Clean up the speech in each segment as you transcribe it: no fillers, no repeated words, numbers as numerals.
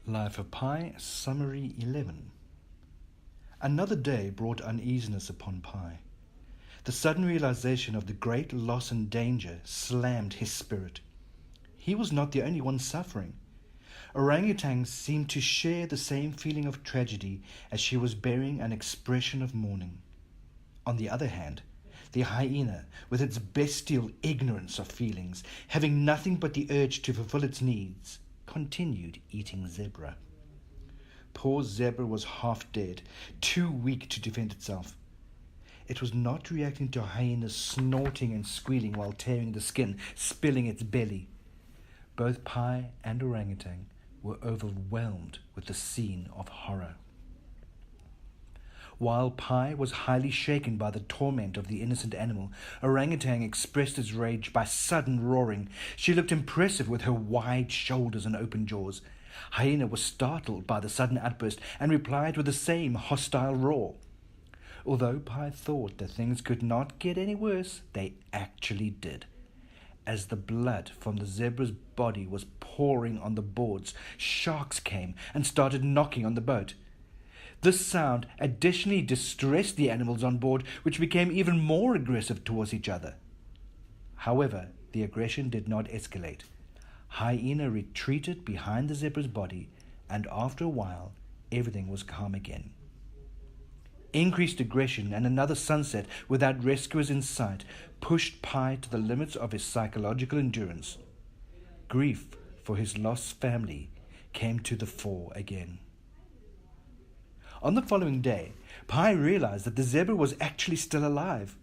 Life of Pi, Summary 11. Another day brought uneasiness upon Pi. The sudden realization of the great loss and danger slammed his spirit. He was not the only one suffering. Orangutans seemed to share the same feeling of tragedy as she was bearing an expression of mourning. On the other hand, the hyena, with its bestial ignorance of feelings, having nothing but the urge to fulfill its needs, continued eating zebra. Poor zebra was half dead, too weak to defend itself. It was not reacting to hyena's snorting and squealing while tearing the skin, spilling its belly. Both Pi and orangutan were overwhelmed with the scene of horror. While Pi was highly shaken by the torment of the innocent animal, orangutan expressed its rage by sudden roaring. She looked impressive with her wide shoulders and open jaws. Hyena was startled by the sudden outburst and replied with the same hostile roar. Although Pi thought that things could not get any worse, they actually did. As the blood from the zebra's body was pouring on the boards, sharks came and started knocking on the boat. This sound additionally distressed the animals on board, which became even more aggressive towards each other. However, the aggression did not escalate. Hyena retreated behind the zebra's body, and after a while, everything was calm again. Increased aggression and another sunset without rescuers in sight pushed Pi to the limits of his psychological endurance. Grief for his lost family came to the fore again. On the following day, Pi realized that the zebra was actually still alive.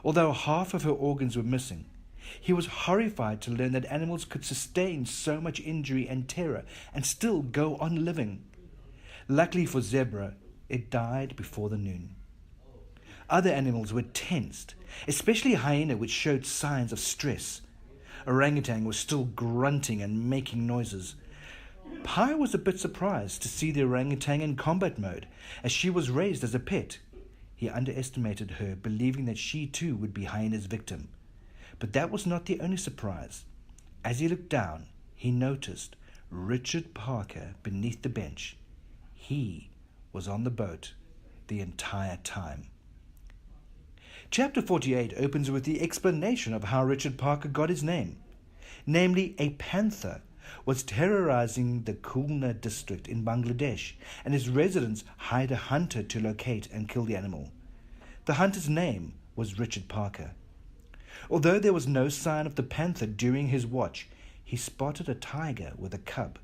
Although half of her organs were missing, he was horrified to learn that animals could sustain so much injury and terror and still go on living. Luckily for zebra, it died before the noon. Other animals were tensed, especially hyena, which showed signs of stress. Orangutan was still grunting and making noises. Pi was a bit surprised to see the orangutan in combat mode, as she was raised as a pet. He underestimated her, believing that she too would be hyena's victim. But that was not the only surprise. As he looked down, he noticed Richard Parker beneath the bench. He was on the boat the entire time. Chapter 48 opens with the explanation of how Richard Parker got his name. Namely, a panther was terrorizing the Khulna district in Bangladesh, and his residents hired a hunter to locate and kill the animal. The hunter's name was Richard Parker. Although there was no sign of the panther during his watch, he spotted a tiger with a cub.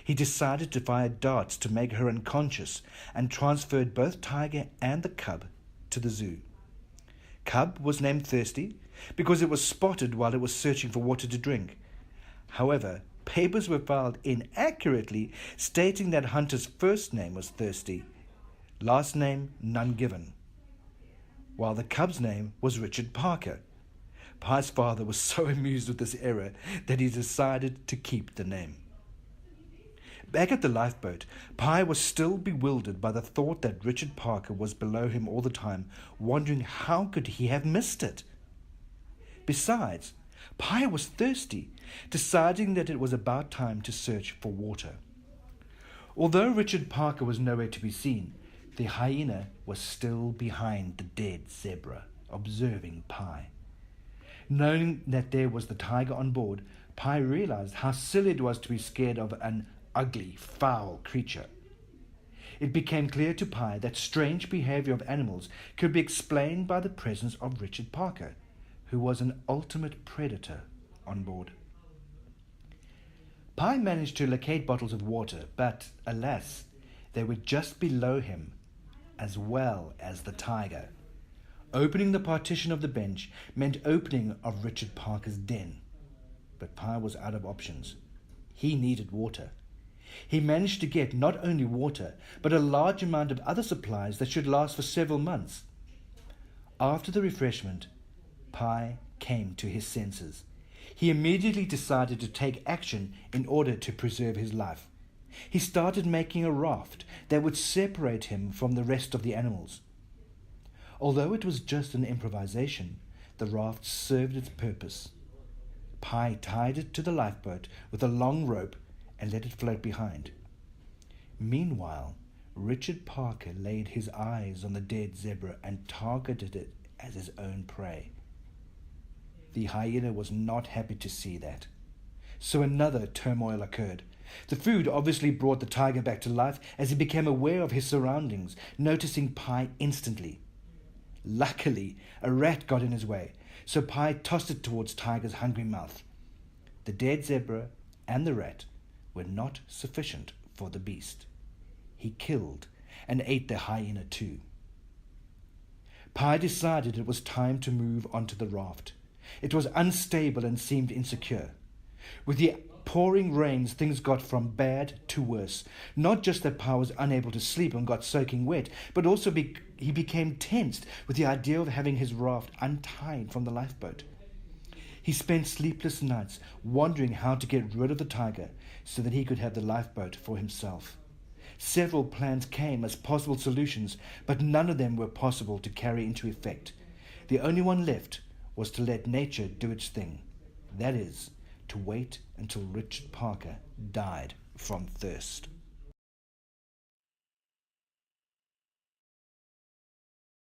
He decided to fire darts to make her unconscious and transferred both tiger and the cub to the zoo. Cub was named Thirsty because it was spotted while it was searching for water to drink. However, papers were filed inaccurately stating that Hunter's first name was Thirsty, last name none given, while the cub's name was Richard Parker. Pi's father was so amused with this error that he decided to keep the name. Back at the lifeboat, Pi was still bewildered by the thought that Richard Parker was below him all the time, wondering how could he have missed it. Besides, Pi was thirsty, deciding that it was about time to search for water. Although Richard Parker was nowhere to be seen, the hyena was still behind the dead zebra, observing Pi. Knowing that there was the tiger on board, Pi realized how silly it was to be scared of an ugly, foul creature. It became clear to Pi that strange behavior of animals could be explained by the presence of Richard Parker, who was an ultimate predator on board. Pi managed to locate bottles of water, but alas, they were just below him, as well as the tiger. Opening the partition of the bench meant opening of Richard Parker's den. But Pi was out of options. He needed water. He managed to get not only water, but a large amount of other supplies that should last for several months. After the refreshment, Pi came to his senses. He immediately decided to take action in order to preserve his life. He started making a raft that would separate him from the rest of the animals. Although it was just an improvisation, the raft served its purpose. Pi tied it to the lifeboat with a long rope and let it float behind. Meanwhile, Richard Parker laid his eyes on the dead zebra and targeted it as his own prey. The hyena was not happy to see that. So another turmoil occurred. The food obviously brought the tiger back to life as he became aware of his surroundings, noticing Pi instantly. Luckily, a rat got in his way, so Pi tossed it towards Tiger's hungry mouth. The dead zebra and the rat were not sufficient for the beast. He killed and ate the hyena too. Pi decided it was time to move onto the raft. It was unstable and seemed insecure. With the pouring rains, things got from bad to worse. Not just that Pi was unable to sleep and got soaking wet, but also he became tensed with the idea of having his raft untied from the lifeboat. He spent sleepless nights wondering how to get rid of the tiger so that he could have the lifeboat for himself. Several plans came as possible solutions, but none of them were possible to carry into effect. The only one left was to let nature do its thing. That is, to wait until Richard Parker died from thirst.